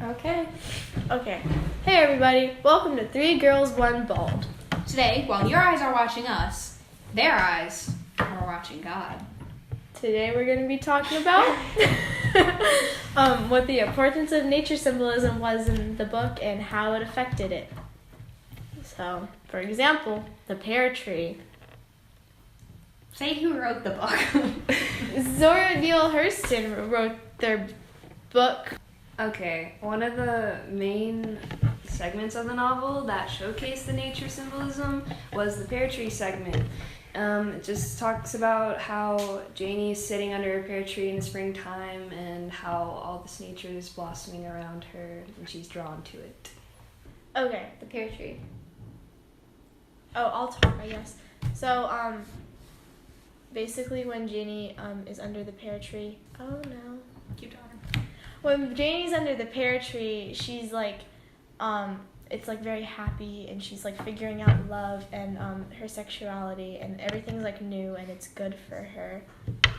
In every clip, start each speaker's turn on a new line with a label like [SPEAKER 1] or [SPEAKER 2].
[SPEAKER 1] Okay. Hey everybody, welcome to Three Girls, One Bald.
[SPEAKER 2] Today, while your eyes are watching us, their eyes are watching God.
[SPEAKER 1] Today we're going to be talking about what the importance of nature symbolism was in the book and how it affected it. So, for example, the pear tree.
[SPEAKER 2] Say who wrote the book.
[SPEAKER 1] Zora Neale Hurston wrote their book.
[SPEAKER 3] Okay, one of the main segments of the novel that showcased the nature symbolism was the pear tree segment. It just talks about how Janie is sitting under a pear tree in the springtime and how all this nature is blossoming around her and she's drawn to it.
[SPEAKER 1] Okay, the pear tree. Oh, I'll talk, I guess. So, basically when Janie is under the pear tree. Oh no.
[SPEAKER 2] Keep talking.
[SPEAKER 1] When Janie's under the pear tree, she's like, it's like very happy, and she's like figuring out love and her sexuality, and everything's like new and it's good for her,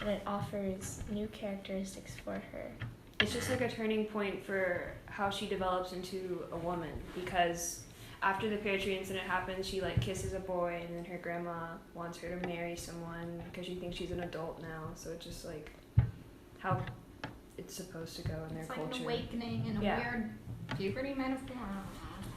[SPEAKER 1] and it offers new characteristics for her.
[SPEAKER 3] It's just like a turning point for how she develops into a woman, because after the pear tree incident happens, she like kisses a boy, and then her grandma wants her to marry someone because she thinks she's an adult now. So it's just like how it's supposed to go in their
[SPEAKER 2] It's like
[SPEAKER 3] culture.
[SPEAKER 2] an awakening and a weird puberty metaphor.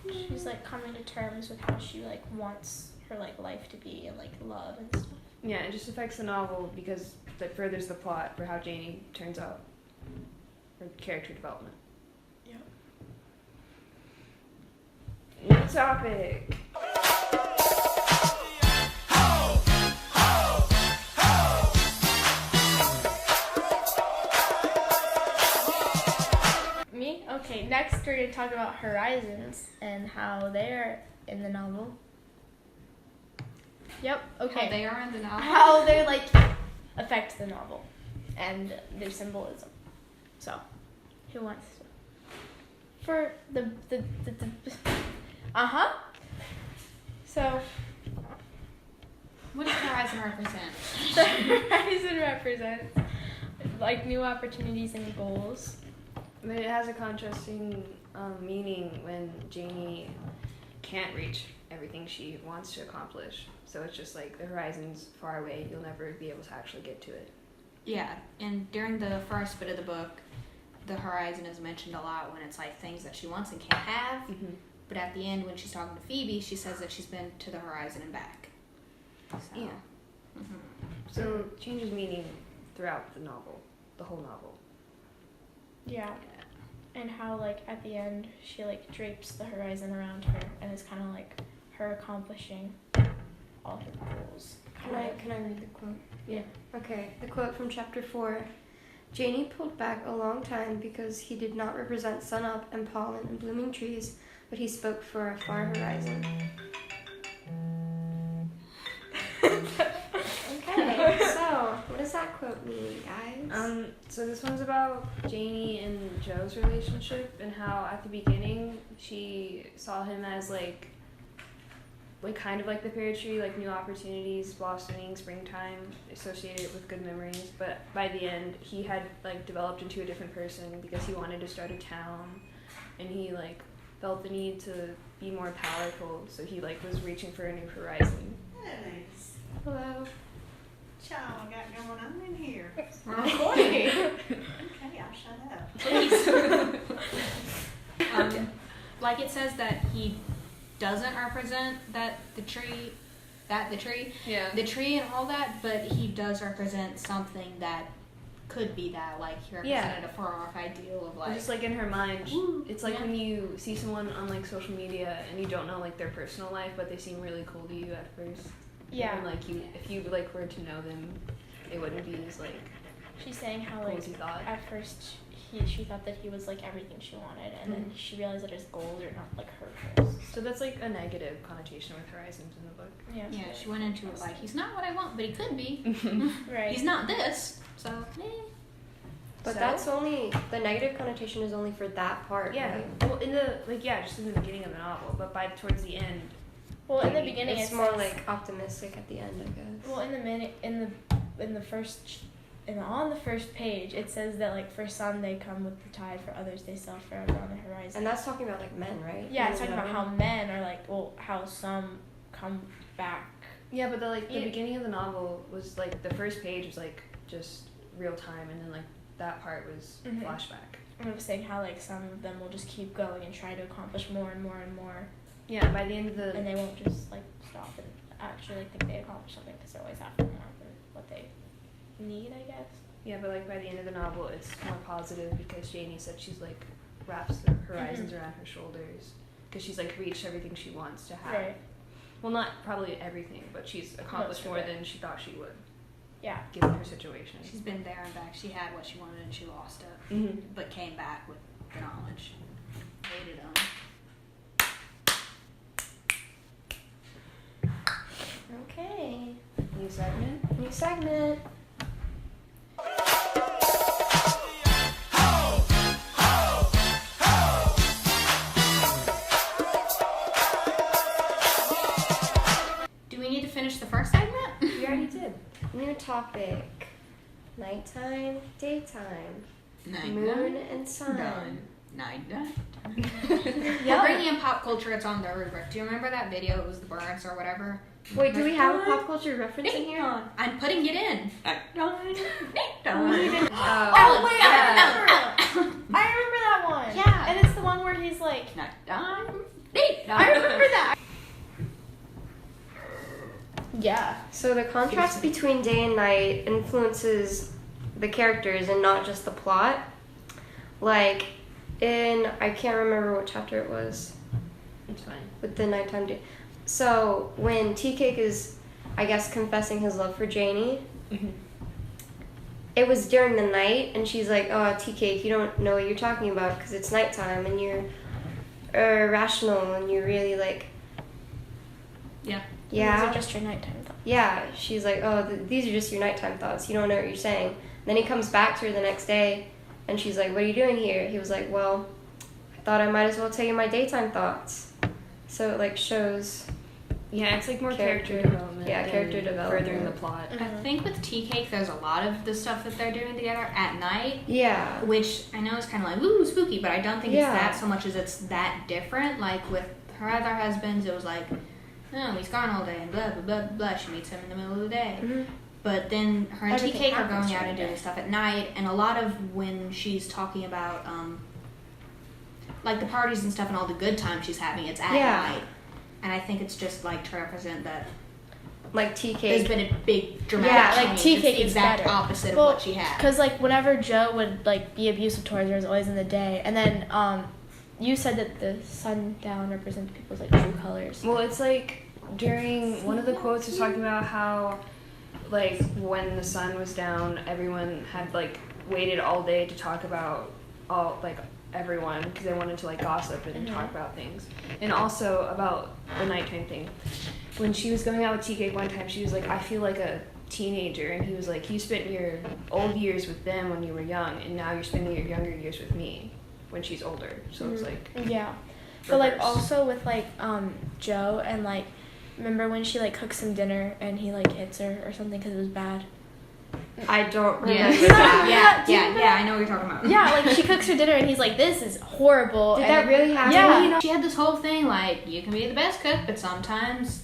[SPEAKER 1] She's like coming to terms with how she like wants her like life to be and like love and stuff.
[SPEAKER 3] Yeah, it just affects the novel because it furthers the plot for how Janie turns out, her character development.
[SPEAKER 1] Yep.
[SPEAKER 3] New topic.
[SPEAKER 1] Me? Okay, next we're going to talk about horizons and how they're in the novel. Yep, okay.
[SPEAKER 2] How they are in the novel.
[SPEAKER 1] How they like affect the novel and their symbolism. So, who wants to? For the So,
[SPEAKER 2] What does Horizon represent?
[SPEAKER 1] the horizon represents like new opportunities and goals.
[SPEAKER 3] But it has a contrasting meaning when Janie can't reach everything she wants to accomplish. So it's just like the horizon's far away. You'll never be able to actually get to it.
[SPEAKER 2] Yeah, and during the first bit of the book, the horizon is mentioned a lot when it's like things that she wants and can't have.
[SPEAKER 3] Mm-hmm.
[SPEAKER 2] But at the end, when she's talking to Phoebe, she says that she's been to the horizon and back. So,
[SPEAKER 3] Yeah.
[SPEAKER 2] Mm-hmm.
[SPEAKER 3] So it changes meaning throughout the novel, the whole novel.
[SPEAKER 1] Yeah. And how like at the end she like drapes the horizon around her and it's kind of like her accomplishing all her goals.
[SPEAKER 4] Can I read the quote?
[SPEAKER 1] Yeah.
[SPEAKER 4] Okay, the quote from chapter 4. Janie pulled back a long time because he did not represent sunup and pollen and blooming trees, but he spoke for a far horizon. Okay, so what does that quote mean, guys?
[SPEAKER 3] So this one's about Janie and Joe's relationship and how at the beginning she saw him as like kind of like the pear tree, like new opportunities, blossoming, springtime, associated with good memories. But by the end, he had like developed into a different person because he wanted to start a town, and he like felt the need to be more powerful. So he like was reaching for a new horizon.
[SPEAKER 5] Nice.
[SPEAKER 4] Hello.
[SPEAKER 5] Child, got going on in here.
[SPEAKER 2] We're recording.
[SPEAKER 5] Okay, I'll shut up.
[SPEAKER 2] Please. Like it says that he doesn't represent the tree
[SPEAKER 3] Yeah.
[SPEAKER 2] and all that, but he does represent something that could be that, like he represented a far off ideal of like
[SPEAKER 3] Just like in her mind, it's like
[SPEAKER 2] Yeah.
[SPEAKER 3] when you see someone on like social media and you don't know like their personal life, but they seem really cool to you at first.
[SPEAKER 1] Yeah.
[SPEAKER 3] And like if you like were to know them, they wouldn't be as like
[SPEAKER 1] She's saying how
[SPEAKER 3] cool
[SPEAKER 1] like
[SPEAKER 3] as you thought.
[SPEAKER 1] at first she thought that he was like everything she wanted, and then she realized that his goals are not like her goals.
[SPEAKER 3] So that's like a negative connotation with horizons in the book.
[SPEAKER 2] yeah, she went into it like he's not what I want, but he could be.
[SPEAKER 1] Right.
[SPEAKER 2] He's not this, so
[SPEAKER 4] But
[SPEAKER 3] So?
[SPEAKER 4] that's only, the negative connotation is only for that part,
[SPEAKER 3] Yeah.
[SPEAKER 4] right?
[SPEAKER 3] Well, in the just in the beginning of the novel, but by towards the end,
[SPEAKER 1] Well, in the beginning
[SPEAKER 4] it's
[SPEAKER 1] it
[SPEAKER 4] more
[SPEAKER 1] says,
[SPEAKER 4] like optimistic at the end, I guess.
[SPEAKER 1] well, in the first and on the first page it says that like for some they come with the tide, for others they sail forever on the horizon.
[SPEAKER 4] And that's talking about like men, right?
[SPEAKER 1] Yeah, it's talking about how men are like, well, how some come back.
[SPEAKER 3] Yeah, but the beginning of the novel was like the first page was like just real time, and then like that part was flashback.
[SPEAKER 1] And I was saying how like some of them will just keep going and try to accomplish more and more and more.
[SPEAKER 3] Yeah, by the end of the
[SPEAKER 1] And they won't just like stop and actually like think they accomplished something, because they're always after more than what they need, I guess.
[SPEAKER 3] Yeah, but like by the end of the novel, it's more positive because Janie said she's like wraps the horizons around her shoulders because she's like reached everything she wants to have.
[SPEAKER 1] Right.
[SPEAKER 3] Well, not probably everything, but she's accomplished
[SPEAKER 1] Most of
[SPEAKER 3] more
[SPEAKER 1] it.
[SPEAKER 3] than she thought she would,
[SPEAKER 1] Yeah.
[SPEAKER 3] given her situation.
[SPEAKER 2] She's been there and back. She had what she wanted and she lost it, but came back with the knowledge. Hated them.
[SPEAKER 4] Okay.
[SPEAKER 3] New segment.
[SPEAKER 4] New segment.
[SPEAKER 2] Do we need to finish the first segment?
[SPEAKER 3] We already did.
[SPEAKER 4] New topic. Nighttime, daytime.
[SPEAKER 5] Night,
[SPEAKER 4] Moon and sun.
[SPEAKER 5] done. Night, done.
[SPEAKER 2] We're bringing in pop culture. It's on the rubric. Do you remember that video? It was the Burns or whatever.
[SPEAKER 4] Wait, do we have a pop culture reference in here?
[SPEAKER 2] I'm putting it in.
[SPEAKER 5] Night, done. Night, done.
[SPEAKER 1] Oh wait,
[SPEAKER 3] yeah.
[SPEAKER 1] I remember that one.
[SPEAKER 2] Yeah.
[SPEAKER 1] And it's the one where he's like,
[SPEAKER 5] Night, done.
[SPEAKER 1] I remember that. Yeah.
[SPEAKER 4] So the contrast between day and night influences the characters and not just the plot. Like I can't remember what chapter it was
[SPEAKER 3] It's fine.
[SPEAKER 4] with the nighttime day. So when Tea Cake is, I guess, confessing his love for Janie, it was during the night, and she's like, "Oh, Tea Cake, you don't know what you're talking about because it's nighttime and you're irrational and you're really like."
[SPEAKER 2] Yeah.
[SPEAKER 4] Yeah.
[SPEAKER 1] Those are just your nighttime thoughts.
[SPEAKER 4] Yeah, she's like, oh, these are just your nighttime thoughts. You don't know what you're saying. Then he comes back to her the next day, and she's like, what are you doing here? He was like, well, I thought I might as well tell you my daytime thoughts. So it, like, shows...
[SPEAKER 3] Yeah, it's like more
[SPEAKER 4] Character-
[SPEAKER 3] character development.
[SPEAKER 4] yeah,
[SPEAKER 3] than
[SPEAKER 4] character development.
[SPEAKER 3] Furthering the plot.
[SPEAKER 2] I think with Tea Cake, there's a lot of the stuff that they're doing together at night,
[SPEAKER 4] Yeah.
[SPEAKER 2] which I know is kind of like, ooh, spooky, but I don't think
[SPEAKER 4] Yeah.
[SPEAKER 2] it's that so much as it's that different. Like with her other husbands, it was like, oh, he's gone all day and blah, blah, blah, blah. She meets him in the middle of the day.
[SPEAKER 4] Mm-hmm.
[SPEAKER 2] But then her and Tea
[SPEAKER 1] Everything
[SPEAKER 2] Cake are
[SPEAKER 1] happens
[SPEAKER 2] going out
[SPEAKER 1] during
[SPEAKER 2] and
[SPEAKER 1] the
[SPEAKER 2] doing
[SPEAKER 1] day.
[SPEAKER 2] stuff at night, and a lot of when she's talking about, like the parties and stuff and all the good times she's having, it's at
[SPEAKER 4] Yeah.
[SPEAKER 2] night. And I think it's just like to represent that
[SPEAKER 4] Like Tea
[SPEAKER 2] there's
[SPEAKER 4] Cake.
[SPEAKER 2] been a big dramatic
[SPEAKER 1] Yeah, like
[SPEAKER 2] change.
[SPEAKER 1] Tea
[SPEAKER 2] It's
[SPEAKER 1] Cake
[SPEAKER 2] the
[SPEAKER 1] is
[SPEAKER 2] exact
[SPEAKER 1] better.
[SPEAKER 2] opposite
[SPEAKER 1] Well,
[SPEAKER 2] of what she had.
[SPEAKER 1] Because like whenever Joe would like be abusive towards her, it was always in the day. And then you said that the sundown represents people's like true colors.
[SPEAKER 3] Well, it's like during one of the quotes was talking about how, like, when the sun was down, everyone had like waited all day to talk about everyone because they wanted to like gossip and talk about things, and also about the nighttime thing. When she was going out with Tea Cake one time, she was like, "I feel like a teenager," and he was like, "You spent your old years with them when you were young, and now you're spending your younger years with me when she's older." So it's like
[SPEAKER 1] Yeah. But like
[SPEAKER 3] reverse.
[SPEAKER 1] also with like Joe, and like remember when she like cooks him dinner and he like hits her or something because it was bad.
[SPEAKER 4] I don't remember
[SPEAKER 2] Yeah,
[SPEAKER 4] that.
[SPEAKER 2] yeah, I know what you're talking about.
[SPEAKER 1] Yeah, like she cooks her dinner and he's like, "This is horrible."
[SPEAKER 4] Did
[SPEAKER 1] and
[SPEAKER 4] that really happen?
[SPEAKER 1] Yeah.
[SPEAKER 2] She had this whole thing like, you can be the best cook, but sometimes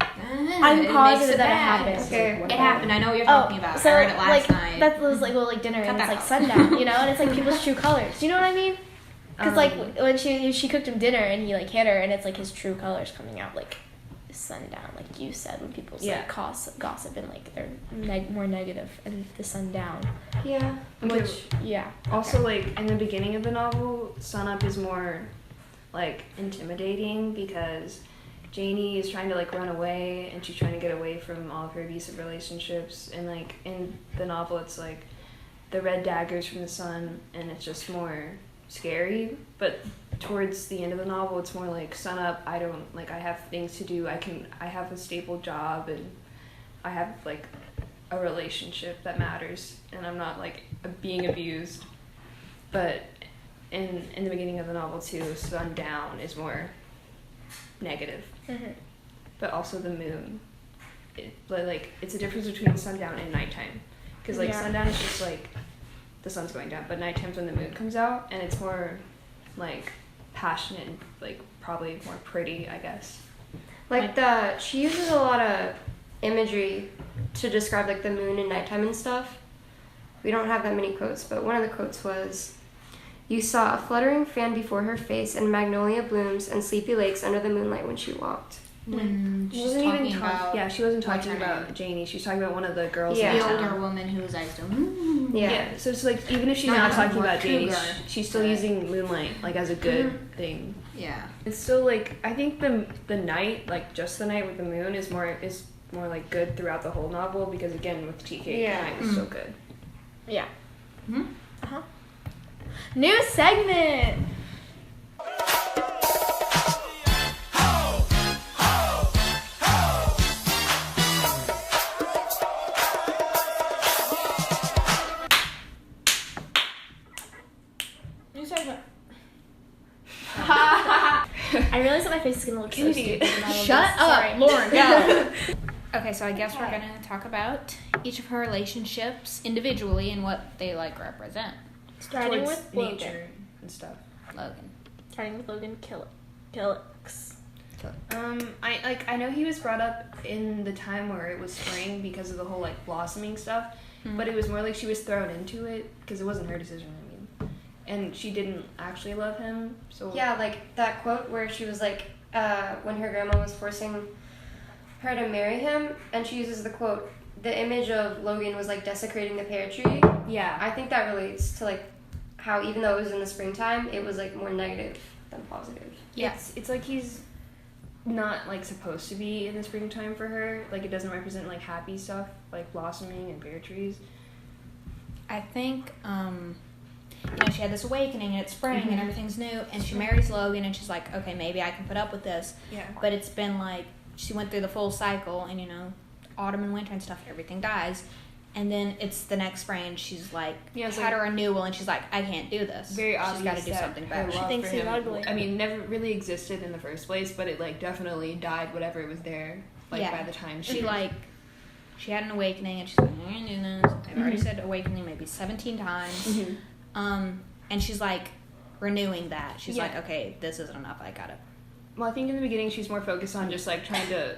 [SPEAKER 1] I'm
[SPEAKER 2] it
[SPEAKER 1] positive
[SPEAKER 2] makes it
[SPEAKER 1] that it
[SPEAKER 2] bad.
[SPEAKER 1] happened.
[SPEAKER 4] Okay.
[SPEAKER 2] It happened. I know what you're talking about.
[SPEAKER 1] So
[SPEAKER 2] I heard it last
[SPEAKER 1] like
[SPEAKER 2] night.
[SPEAKER 1] that was like like dinner
[SPEAKER 2] Cut
[SPEAKER 1] and it's
[SPEAKER 2] that
[SPEAKER 1] like
[SPEAKER 2] out.
[SPEAKER 1] sundown, you know, and it's like people's true colors. Do you know what I mean? Because like when she cooked him dinner and he like hit her and it's like his true colors coming out like sundown, like you said, when people's
[SPEAKER 3] Yeah.
[SPEAKER 1] like gossip and like they're more negative and the sundown,
[SPEAKER 4] Yeah.
[SPEAKER 1] which yeah.
[SPEAKER 3] also like in the beginning of the novel, Sunup is more like intimidating because Janie is trying to like run away and she's trying to get away from all of her abusive relationships, and like in the novel it's like the red daggers from the sun and it's just more scary. But towards the end of the novel it's more like Sunup, I have things to do, I have a stable job and I have like a relationship that matters and I'm not like being abused. But in the beginning of the novel too, sundown is more negative.
[SPEAKER 1] Mm-hmm.
[SPEAKER 3] But also the moon, it's a difference between sundown and nighttime, because like
[SPEAKER 1] Yeah.
[SPEAKER 3] sundown is just like the sun's going down, but nighttime's when the moon comes out, and it's more like passionate and like probably more pretty, I guess.
[SPEAKER 4] Like she uses a lot of imagery to describe like the moon and nighttime and stuff. We don't have that many quotes, but one of the quotes was, "You saw a fluttering fan before her face and magnolia blooms and sleepy lakes under the moonlight when she walked."
[SPEAKER 2] When
[SPEAKER 3] She
[SPEAKER 2] she's
[SPEAKER 3] wasn't
[SPEAKER 2] talking
[SPEAKER 3] even
[SPEAKER 2] about
[SPEAKER 3] yeah, she wasn't
[SPEAKER 2] what's
[SPEAKER 3] talking
[SPEAKER 2] her
[SPEAKER 3] about
[SPEAKER 2] name?
[SPEAKER 3] Janie. She was talking about one of the girls
[SPEAKER 4] Yeah.
[SPEAKER 3] in
[SPEAKER 2] the
[SPEAKER 3] town.
[SPEAKER 2] older woman who was like,
[SPEAKER 4] Yeah.
[SPEAKER 3] So it's like even if she's
[SPEAKER 2] Not
[SPEAKER 3] not
[SPEAKER 2] even
[SPEAKER 3] talking
[SPEAKER 2] more
[SPEAKER 3] about Janie,
[SPEAKER 2] cougar,
[SPEAKER 3] she's still
[SPEAKER 2] but-
[SPEAKER 3] using moonlight like as a good thing.
[SPEAKER 2] yeah.
[SPEAKER 3] It's still like I think the night, like just the night with the moon, is more like good throughout the whole novel because again with TK,
[SPEAKER 4] Yeah.
[SPEAKER 3] the night is so good.
[SPEAKER 1] Yeah.
[SPEAKER 2] Mhm.
[SPEAKER 1] Uh-huh. New segment. New segment. I realize that my face is gonna look so
[SPEAKER 3] Kennedy,
[SPEAKER 1] stupid. in all of
[SPEAKER 2] Shut
[SPEAKER 1] this.
[SPEAKER 2] up,
[SPEAKER 1] Sorry.
[SPEAKER 2] Lauren, go. Okay, so I guess we're gonna talk about each of her relationships individually and what they like represent.
[SPEAKER 1] Starting
[SPEAKER 3] Towards
[SPEAKER 1] with Logan.
[SPEAKER 3] nature and stuff.
[SPEAKER 2] Logan.
[SPEAKER 1] Starting with Logan Killix.
[SPEAKER 3] I know he was brought up in the time where it was spring because of the whole like blossoming stuff, but it was more like she was thrown into it because it wasn't her decision. I mean, and she didn't actually love him. So
[SPEAKER 4] Yeah, like that quote where she was like, when her grandma was forcing her to marry him, and she uses the quote, "The image of Logan was like desecrating the pear tree."
[SPEAKER 3] yeah,
[SPEAKER 4] I think that relates to like how even though it was in the springtime, it was like more negative than positive.
[SPEAKER 2] Yeah.
[SPEAKER 3] It's like he's not like supposed to be in the springtime for her. Like it doesn't represent like happy stuff like blossoming and pear trees.
[SPEAKER 2] I think, she had this awakening and it's spring and everything's new, and she marries Logan and she's like, okay, maybe I can put up with this.
[SPEAKER 3] Yeah.
[SPEAKER 2] But it's been like, she went through the full cycle and, autumn and winter and stuff, everything dies. And then it's the next spring and she's like,
[SPEAKER 3] Yeah, it's
[SPEAKER 2] had
[SPEAKER 3] like-
[SPEAKER 2] a renewal and she's like, I can't do this.
[SPEAKER 3] Very obvious.
[SPEAKER 2] She's got to do
[SPEAKER 3] that
[SPEAKER 2] something
[SPEAKER 3] her
[SPEAKER 2] better.
[SPEAKER 3] love
[SPEAKER 1] thinks
[SPEAKER 3] for
[SPEAKER 1] he's
[SPEAKER 3] him,
[SPEAKER 1] ugly.
[SPEAKER 3] I mean, never really existed in the first place, but it like definitely died. Whatever was there, like
[SPEAKER 2] Yeah.
[SPEAKER 3] by the time
[SPEAKER 2] She she had an awakening and she's like, I'm gonna do this. I've already said awakening maybe 17 times.
[SPEAKER 3] Mhm.
[SPEAKER 2] And she's like renewing that. She's
[SPEAKER 3] Yeah.
[SPEAKER 2] like, okay, this isn't enough. I gotta.
[SPEAKER 3] Well, I think in the beginning she's more focused on just like trying to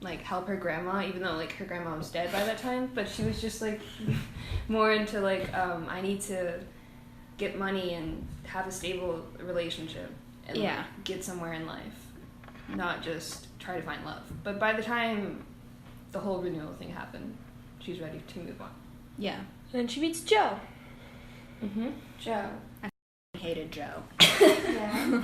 [SPEAKER 3] like help her grandma, even though like her grandma was dead by that time. But she was just like more into like I need to get money and have a stable relationship and
[SPEAKER 2] Yeah.
[SPEAKER 3] like, get somewhere in life, not just try to find love. But by the time the whole renewal thing happened, she's ready to move on.
[SPEAKER 2] Yeah.
[SPEAKER 1] And then she meets Joe.
[SPEAKER 3] Mm-hmm.
[SPEAKER 4] Joe.
[SPEAKER 2] I hated Joe.
[SPEAKER 4] Yeah.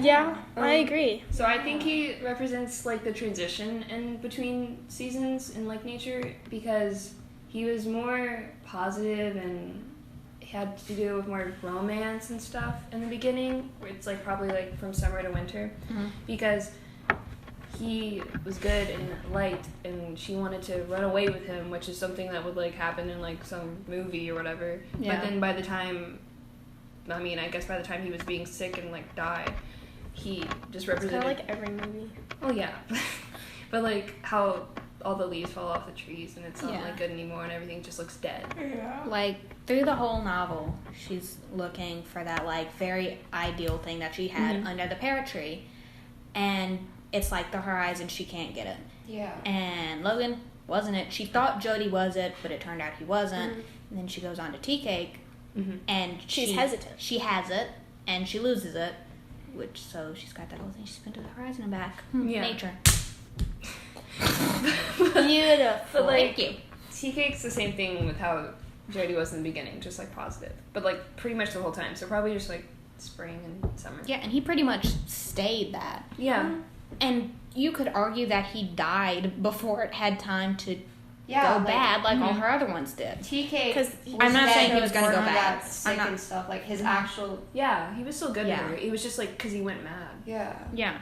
[SPEAKER 1] Yeah, I agree.
[SPEAKER 3] So I think he represents like the transition in between seasons in like nature because he was more positive and had to do with more romance and stuff in the beginning, where it's like probably like from summer to winter because he was good and light and she wanted to run away with him, which is something that would like happen in like some movie or whatever.
[SPEAKER 2] Yeah.
[SPEAKER 3] But then by the time I guess by the time he was being sick and like died, he just
[SPEAKER 1] It's kind
[SPEAKER 3] represented
[SPEAKER 1] of like every movie.
[SPEAKER 3] oh yeah. But like how all the leaves fall off the trees and it's not
[SPEAKER 2] Yeah.
[SPEAKER 3] like good anymore and everything just looks dead.
[SPEAKER 2] Like through the whole novel, she's looking for that like very ideal thing that she had under the pear tree, and it's like the horizon, she can't get it.
[SPEAKER 4] Yeah.
[SPEAKER 2] And Logan wasn't it. She thought Jody was it, but it turned out he wasn't. And then she goes on to Tea Cake, and
[SPEAKER 1] She's hesitant.
[SPEAKER 2] She has it, and she loses it, so she's got that whole thing. She's been to the horizon and back.
[SPEAKER 3] Yeah.
[SPEAKER 2] Nature.
[SPEAKER 1] Beautiful.
[SPEAKER 3] But like
[SPEAKER 2] Thank you.
[SPEAKER 3] Tea Cake's the same thing with how Jody was in the beginning, just like positive. But like pretty much the whole time. So probably just like spring and summer.
[SPEAKER 2] Yeah, and he pretty much stayed that.
[SPEAKER 3] Yeah.
[SPEAKER 2] And you could argue that he died before it had time to
[SPEAKER 4] Yeah.
[SPEAKER 2] go bad like all her other ones did.
[SPEAKER 4] TK.
[SPEAKER 1] 'Cause
[SPEAKER 2] I'm not saying he was gonna go
[SPEAKER 4] before he
[SPEAKER 2] bad.
[SPEAKER 4] got sick
[SPEAKER 2] I'm not-
[SPEAKER 4] and stuff. Like his actual.
[SPEAKER 3] Yeah, he was still good
[SPEAKER 2] Yeah.
[SPEAKER 3] with her. It was just like because he went mad.
[SPEAKER 4] Yeah.
[SPEAKER 2] Yeah.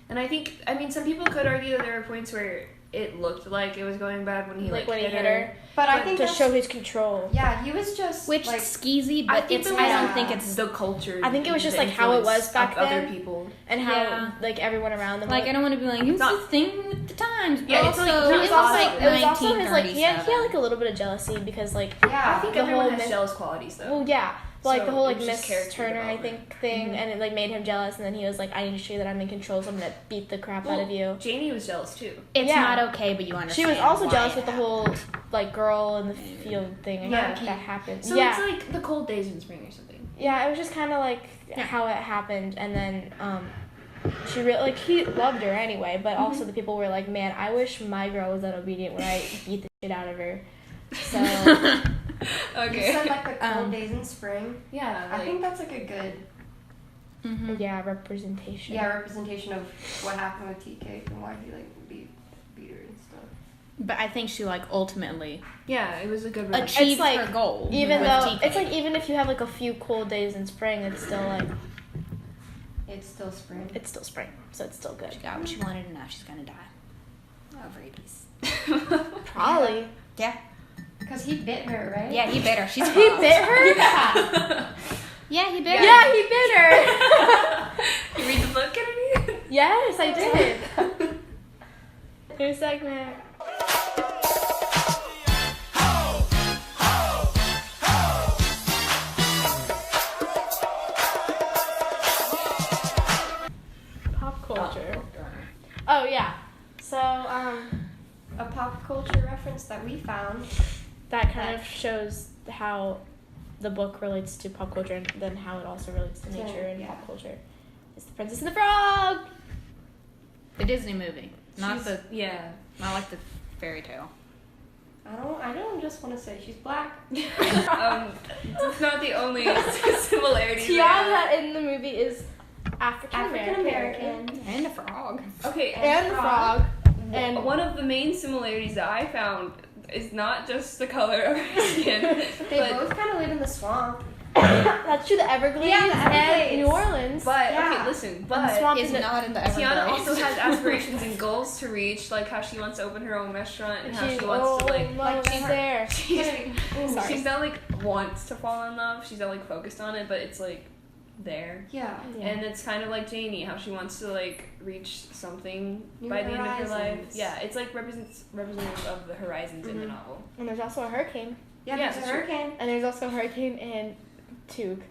[SPEAKER 3] And I mean, some people could argue that there were points where it looked like it was going bad when he
[SPEAKER 1] when he hit her.
[SPEAKER 4] But I
[SPEAKER 3] But
[SPEAKER 4] think
[SPEAKER 1] To
[SPEAKER 4] that's,
[SPEAKER 1] show his control.
[SPEAKER 4] yeah, he was just
[SPEAKER 2] Which
[SPEAKER 4] like,
[SPEAKER 2] skeezy,
[SPEAKER 3] I
[SPEAKER 2] but
[SPEAKER 3] think
[SPEAKER 2] it's
[SPEAKER 3] it
[SPEAKER 2] I
[SPEAKER 3] was-
[SPEAKER 2] don't think it's
[SPEAKER 3] the culture.
[SPEAKER 1] I think it was just,
[SPEAKER 3] the
[SPEAKER 1] like, how it was
[SPEAKER 3] influence
[SPEAKER 1] back
[SPEAKER 3] of other
[SPEAKER 1] then.
[SPEAKER 3] people.
[SPEAKER 1] And how
[SPEAKER 2] Yeah.
[SPEAKER 1] like everyone around them.
[SPEAKER 2] like I don't want to be like, it's
[SPEAKER 3] not-
[SPEAKER 2] the thing with the times. But
[SPEAKER 3] Yeah, it's
[SPEAKER 2] also,
[SPEAKER 3] like-
[SPEAKER 1] It
[SPEAKER 2] it
[SPEAKER 1] was
[SPEAKER 2] was
[SPEAKER 1] also
[SPEAKER 2] like
[SPEAKER 1] it was also his like he had
[SPEAKER 2] 1937.
[SPEAKER 1] like a little bit of jealousy because like
[SPEAKER 4] yeah.
[SPEAKER 3] I think
[SPEAKER 1] the
[SPEAKER 3] everyone
[SPEAKER 1] whole
[SPEAKER 3] has
[SPEAKER 1] myth-
[SPEAKER 3] jealous qualities though.
[SPEAKER 1] well yeah like
[SPEAKER 3] So
[SPEAKER 1] the whole like
[SPEAKER 3] it's just
[SPEAKER 1] Miss
[SPEAKER 3] character
[SPEAKER 1] Turner I
[SPEAKER 3] development.
[SPEAKER 1] think thing and it like made him jealous and then he was like I need to show you that I'm in control so I'm gonna beat the crap out of you.
[SPEAKER 3] Janie was jealous too.
[SPEAKER 2] It's
[SPEAKER 1] Yeah.
[SPEAKER 2] not okay, but you understand.
[SPEAKER 1] She was also
[SPEAKER 2] why
[SPEAKER 1] jealous
[SPEAKER 2] it
[SPEAKER 1] with the whole like girl in the field thing
[SPEAKER 3] Yeah.
[SPEAKER 1] that happened.
[SPEAKER 3] So
[SPEAKER 1] yeah.
[SPEAKER 3] it's like the cold days in spring or something.
[SPEAKER 1] Yeah, it was just kind of like
[SPEAKER 2] Yeah.
[SPEAKER 1] how it happened, and then she really like he loved her anyway. But also the people were like, "Man, I wish my girl was that obedient when I beat the shit out of her." So
[SPEAKER 4] You said like the cold
[SPEAKER 2] Um,
[SPEAKER 4] days in spring.
[SPEAKER 3] Yeah,
[SPEAKER 4] I think that's like a good
[SPEAKER 2] Mhm.
[SPEAKER 1] yeah, representation.
[SPEAKER 4] representation of what happened with Tea Cake and why he like beat her and stuff.
[SPEAKER 2] But I think she like ultimately
[SPEAKER 3] yeah, it was a good relationship.
[SPEAKER 2] achieved
[SPEAKER 1] like,
[SPEAKER 2] her goal.
[SPEAKER 1] Even
[SPEAKER 2] with
[SPEAKER 1] though
[SPEAKER 2] TK.
[SPEAKER 1] it's like even if you have like a few cold days in spring, it's still like
[SPEAKER 4] It's still spring.
[SPEAKER 1] it's still spring, so it's still good.
[SPEAKER 2] she got what she wanted, and now she's gonna die of rabies.
[SPEAKER 1] Probably.
[SPEAKER 2] Yeah,
[SPEAKER 4] Because he bit her, right?
[SPEAKER 2] yeah, he bit her. She's
[SPEAKER 1] He
[SPEAKER 2] fucked.
[SPEAKER 1] bit her.
[SPEAKER 2] Yeah, he bit her.
[SPEAKER 1] Yeah, he bit her.
[SPEAKER 3] You read the book, Kennedy?
[SPEAKER 1] Yes, I did. New segment. Pop culture. Oh yeah. So
[SPEAKER 4] A pop culture reference that we found.
[SPEAKER 1] that kind of shows how the book relates to pop culture and then how it also relates to
[SPEAKER 4] So,
[SPEAKER 1] nature and
[SPEAKER 4] yeah.
[SPEAKER 1] pop culture. It's The Princess and the Frog.
[SPEAKER 2] The Disney movie, not
[SPEAKER 3] She's-
[SPEAKER 2] the
[SPEAKER 3] Yeah.
[SPEAKER 2] not like the fairy tale.
[SPEAKER 4] I don't just want to say she's black.
[SPEAKER 3] It's not the only similarities.
[SPEAKER 1] Tiana in the movie is African
[SPEAKER 4] African
[SPEAKER 1] American.
[SPEAKER 4] American.
[SPEAKER 2] And a frog.
[SPEAKER 3] Okay,
[SPEAKER 1] And the frog.
[SPEAKER 3] and
[SPEAKER 1] And
[SPEAKER 3] one of the main similarities that I found is not just the color of her skin,
[SPEAKER 4] They
[SPEAKER 3] but
[SPEAKER 4] both kind of live in the swamp.
[SPEAKER 1] that's true, the Everglades,
[SPEAKER 4] Yeah, the
[SPEAKER 1] and
[SPEAKER 4] Everglades.
[SPEAKER 1] New Orleans.
[SPEAKER 3] but
[SPEAKER 4] Yeah.
[SPEAKER 3] okay, listen,
[SPEAKER 1] And the
[SPEAKER 3] but
[SPEAKER 1] swamp
[SPEAKER 2] Is
[SPEAKER 1] is
[SPEAKER 2] not in the Everglades.
[SPEAKER 3] Tiana also has aspirations and goals to reach, like how she wants to open her own restaurant and how she wants to like.
[SPEAKER 1] like
[SPEAKER 4] she's
[SPEAKER 1] there. Sorry.
[SPEAKER 3] She's not like wants to fall in love. She's not like focused on it, but it's like there.
[SPEAKER 4] Yeah.
[SPEAKER 3] And it's kind of like Janie, how she wants to like reach something
[SPEAKER 4] New
[SPEAKER 3] by the end of her life.
[SPEAKER 4] horizons.
[SPEAKER 3] Yeah, it's like representative of the horizons in the novel.
[SPEAKER 1] And there's also a hurricane.
[SPEAKER 4] Yeah,
[SPEAKER 3] Yeah,
[SPEAKER 4] there's a
[SPEAKER 3] that's true.
[SPEAKER 4] hurricane.
[SPEAKER 1] And there's also a hurricane in Tug.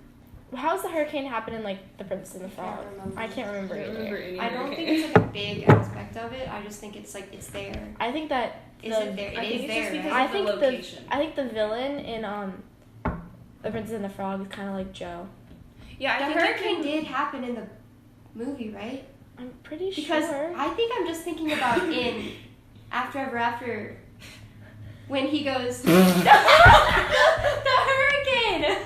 [SPEAKER 1] How's the hurricane happen in like The Princess and the Frog? I can't remember.
[SPEAKER 3] I don't
[SPEAKER 1] either.
[SPEAKER 3] remember any
[SPEAKER 4] I don't
[SPEAKER 3] hurricane.
[SPEAKER 4] think it's like a big aspect of it. I just think it's like it's there.
[SPEAKER 1] I think that
[SPEAKER 4] Is
[SPEAKER 1] the,
[SPEAKER 4] it there?
[SPEAKER 3] I
[SPEAKER 4] It
[SPEAKER 3] think
[SPEAKER 4] is
[SPEAKER 3] it's
[SPEAKER 4] there.
[SPEAKER 3] just because
[SPEAKER 4] right?
[SPEAKER 1] I
[SPEAKER 3] of
[SPEAKER 1] think
[SPEAKER 3] the
[SPEAKER 1] the
[SPEAKER 3] location.
[SPEAKER 1] I think the villain in The Princess and the Frog is kind of like Joe.
[SPEAKER 3] Yeah, I
[SPEAKER 4] The
[SPEAKER 3] think it
[SPEAKER 4] hurricane
[SPEAKER 3] can-
[SPEAKER 4] did happen in the movie, right?
[SPEAKER 1] I'm pretty
[SPEAKER 4] Because
[SPEAKER 1] sure.
[SPEAKER 4] I think I'm just thinking about in After Ever After when he goes the hurricane.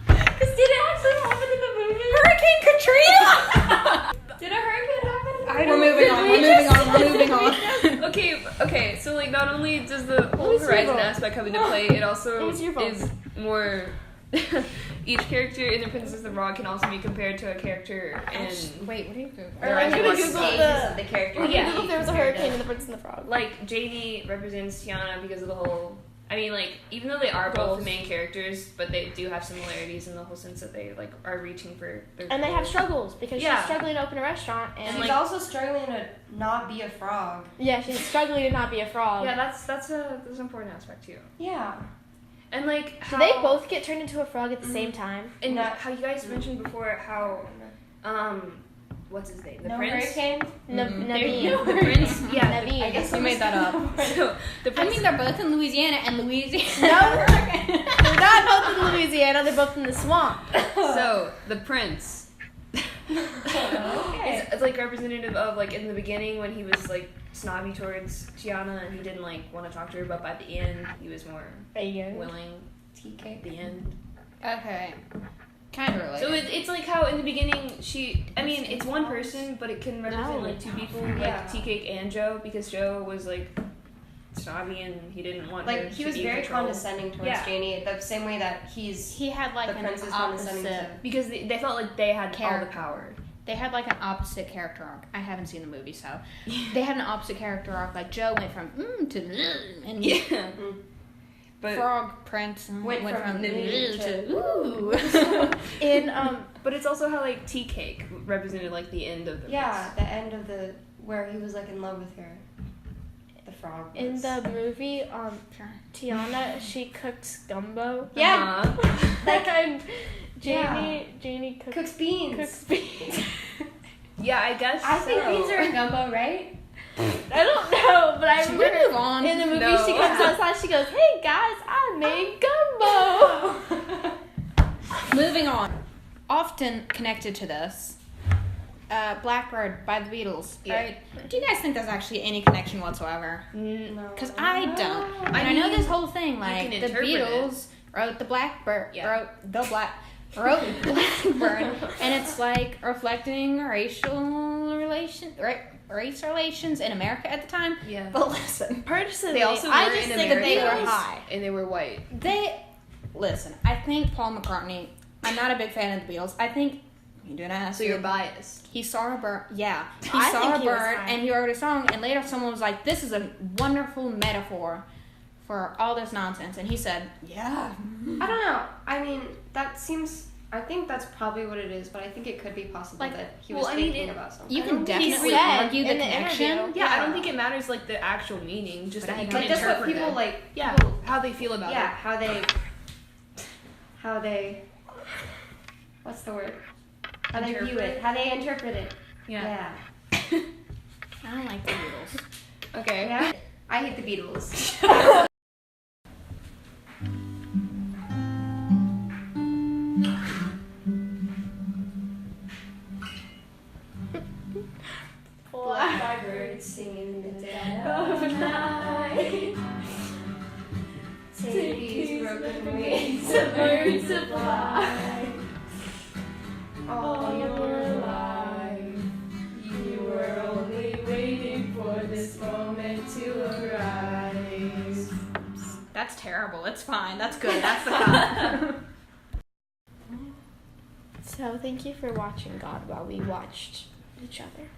[SPEAKER 4] Because did it actually happen in the movie?
[SPEAKER 2] Hurricane Katrina.
[SPEAKER 4] Did a hurricane happen?
[SPEAKER 2] We're moving on. We're moving on.
[SPEAKER 3] Okay, so like not only does the whole
[SPEAKER 1] was your
[SPEAKER 3] horizon
[SPEAKER 1] vote?
[SPEAKER 3] aspect come into play, it also
[SPEAKER 1] What was your vote?
[SPEAKER 3] is more. Each character in The Princess and the Frog can also be compared to a character in
[SPEAKER 2] Wait, what are you doing?
[SPEAKER 1] Or I'm
[SPEAKER 3] The
[SPEAKER 1] gonna
[SPEAKER 3] Rising
[SPEAKER 1] Google
[SPEAKER 3] Watch.
[SPEAKER 1] the.
[SPEAKER 4] the character.
[SPEAKER 1] I'm gonna
[SPEAKER 3] Yeah.
[SPEAKER 1] Google if there was a hurricane in The Princess and the Frog.
[SPEAKER 3] like Janie represents Tiana because of the whole. I mean, like even though they are both
[SPEAKER 1] Goals.
[SPEAKER 3] the main characters, but they do have similarities in the whole sense that they like are reaching for their.
[SPEAKER 1] And they have
[SPEAKER 3] goals.
[SPEAKER 1] struggles because
[SPEAKER 3] Yeah.
[SPEAKER 1] she's struggling to open a restaurant and
[SPEAKER 4] And
[SPEAKER 1] like
[SPEAKER 4] she's also struggling to not be a frog.
[SPEAKER 1] yeah, she's struggling to not be a frog.
[SPEAKER 3] Yeah, that's an important aspect too.
[SPEAKER 4] Yeah.
[SPEAKER 3] And like
[SPEAKER 1] Do
[SPEAKER 3] how
[SPEAKER 1] they both get turned into a frog at the same time?
[SPEAKER 3] and
[SPEAKER 4] No.
[SPEAKER 3] how you guys mentioned before how what's his name? The
[SPEAKER 4] no
[SPEAKER 3] prince.
[SPEAKER 4] hurricane.
[SPEAKER 1] Naveen.
[SPEAKER 3] The prince. Yeah.
[SPEAKER 1] Naveen.
[SPEAKER 4] I guess
[SPEAKER 2] You made that up.
[SPEAKER 3] So the
[SPEAKER 2] I
[SPEAKER 3] prince.
[SPEAKER 2] mean, they're both in Louisiana, and Louisiana.
[SPEAKER 1] No. They're not both in Louisiana. They're both in the swamp.
[SPEAKER 3] so the prince.
[SPEAKER 4] Okay.
[SPEAKER 3] It's like representative of like in the beginning when he was like snobby towards Tiana and he didn't like want to talk to her, but by the end he was more willing.
[SPEAKER 4] TK.
[SPEAKER 3] At the end.
[SPEAKER 2] Okay. Kind of related.
[SPEAKER 3] So it's like how in the beginning I mean it's one person but it can represent
[SPEAKER 1] No.
[SPEAKER 3] like two people
[SPEAKER 4] Yeah.
[SPEAKER 3] like T-Cake and Joe because Joe was like snobby and he didn't want her
[SPEAKER 4] Like he
[SPEAKER 3] to
[SPEAKER 4] was
[SPEAKER 3] be in
[SPEAKER 4] very
[SPEAKER 3] control.
[SPEAKER 4] condescending towards
[SPEAKER 3] Yeah.
[SPEAKER 4] Janie, the same way that he's
[SPEAKER 2] he had like
[SPEAKER 4] the
[SPEAKER 2] an
[SPEAKER 4] prince is condescending
[SPEAKER 2] opposite.
[SPEAKER 4] to.
[SPEAKER 3] because they felt like they had all the
[SPEAKER 2] Character.
[SPEAKER 3] power.
[SPEAKER 2] they had like an opposite character arc. I haven't seen the movie, so they had an opposite character arc. Like Joe went from to and
[SPEAKER 3] But
[SPEAKER 2] Frog Prince
[SPEAKER 4] Went from
[SPEAKER 2] to ooh.
[SPEAKER 1] In
[SPEAKER 3] but it's also how like tea cake represented like the end of the
[SPEAKER 4] Yeah, the end of the where he was like in love with her. The frog.
[SPEAKER 1] in
[SPEAKER 4] was.
[SPEAKER 1] the movie, Tiana, she cooks gumbo.
[SPEAKER 4] Yeah.
[SPEAKER 1] Like
[SPEAKER 4] Yeah.
[SPEAKER 1] Janie
[SPEAKER 4] Cooks beans.
[SPEAKER 1] cooks beans.
[SPEAKER 3] Yeah, I guess.
[SPEAKER 4] I think
[SPEAKER 3] so.
[SPEAKER 4] beans are in gumbo, right?
[SPEAKER 1] I don't know, but I
[SPEAKER 2] Should we
[SPEAKER 1] remember
[SPEAKER 2] move on?
[SPEAKER 1] in the movie
[SPEAKER 3] No.
[SPEAKER 1] she comes outside, she goes, "Hey guys, I made gumbo."
[SPEAKER 2] Moving on. Often connected to this, Blackbird by the Beatles, right? Do you guys think there's actually any connection whatsoever?
[SPEAKER 4] No.
[SPEAKER 2] Because I don't. And I
[SPEAKER 3] I
[SPEAKER 2] know
[SPEAKER 3] mean,
[SPEAKER 2] this whole thing, like,
[SPEAKER 3] can
[SPEAKER 2] the
[SPEAKER 3] interpret
[SPEAKER 2] Beatles wrote the Blackbird,
[SPEAKER 3] Yeah.
[SPEAKER 2] wrote Blackbird, and it's like reflecting race relations in America at the time.
[SPEAKER 3] Yeah.
[SPEAKER 2] But listen,
[SPEAKER 1] Personally,
[SPEAKER 3] They also
[SPEAKER 1] I
[SPEAKER 3] were
[SPEAKER 1] just
[SPEAKER 3] in
[SPEAKER 1] think
[SPEAKER 2] that
[SPEAKER 1] that
[SPEAKER 2] they
[SPEAKER 1] they
[SPEAKER 2] were
[SPEAKER 1] were
[SPEAKER 2] high.
[SPEAKER 3] And they were white.
[SPEAKER 2] Listen, I think Paul McCartney, I'm not a big fan of the Beatles. I think, you didn't ask.
[SPEAKER 3] So you're biased.
[SPEAKER 2] He saw a bird. Yeah, he
[SPEAKER 1] I
[SPEAKER 2] saw
[SPEAKER 1] think
[SPEAKER 2] a
[SPEAKER 1] he was
[SPEAKER 2] bird
[SPEAKER 1] high.
[SPEAKER 2] and he wrote a song. And later, someone was like, "This is a wonderful metaphor for all this nonsense." And he said, "Yeah."
[SPEAKER 4] I don't know. I mean, that seems. I think that's probably what it is, but I think it could be possible
[SPEAKER 1] Like,
[SPEAKER 4] that he was thinking about something.
[SPEAKER 2] You can
[SPEAKER 1] He
[SPEAKER 2] definitely
[SPEAKER 1] said
[SPEAKER 2] argue the
[SPEAKER 1] in the
[SPEAKER 2] connection.
[SPEAKER 1] interview.
[SPEAKER 3] Yeah, I
[SPEAKER 4] Yeah.
[SPEAKER 3] don't think it matters like the actual meaning, just
[SPEAKER 2] But
[SPEAKER 3] that
[SPEAKER 2] I
[SPEAKER 3] you
[SPEAKER 2] don't
[SPEAKER 3] can
[SPEAKER 4] Like that's what
[SPEAKER 3] interpret
[SPEAKER 4] people
[SPEAKER 3] it.
[SPEAKER 4] like.
[SPEAKER 3] Yeah,
[SPEAKER 4] people-
[SPEAKER 3] how they feel about
[SPEAKER 4] yeah,
[SPEAKER 3] it.
[SPEAKER 4] how they. What's the word? How they view
[SPEAKER 3] Interpret?
[SPEAKER 4] it. How they interpret it.
[SPEAKER 3] Yeah.
[SPEAKER 2] I don't like the Beatles.
[SPEAKER 3] Okay.
[SPEAKER 4] Yeah. I hate the Beatles. Blackbird singing in the dead of night. Take these broken wings of birds to fly. All your life, you were only waiting for this moment to arise.
[SPEAKER 2] That's terrible. It's fine. That's good. That's the cut.
[SPEAKER 1] So thank you for watching God while we watched each other.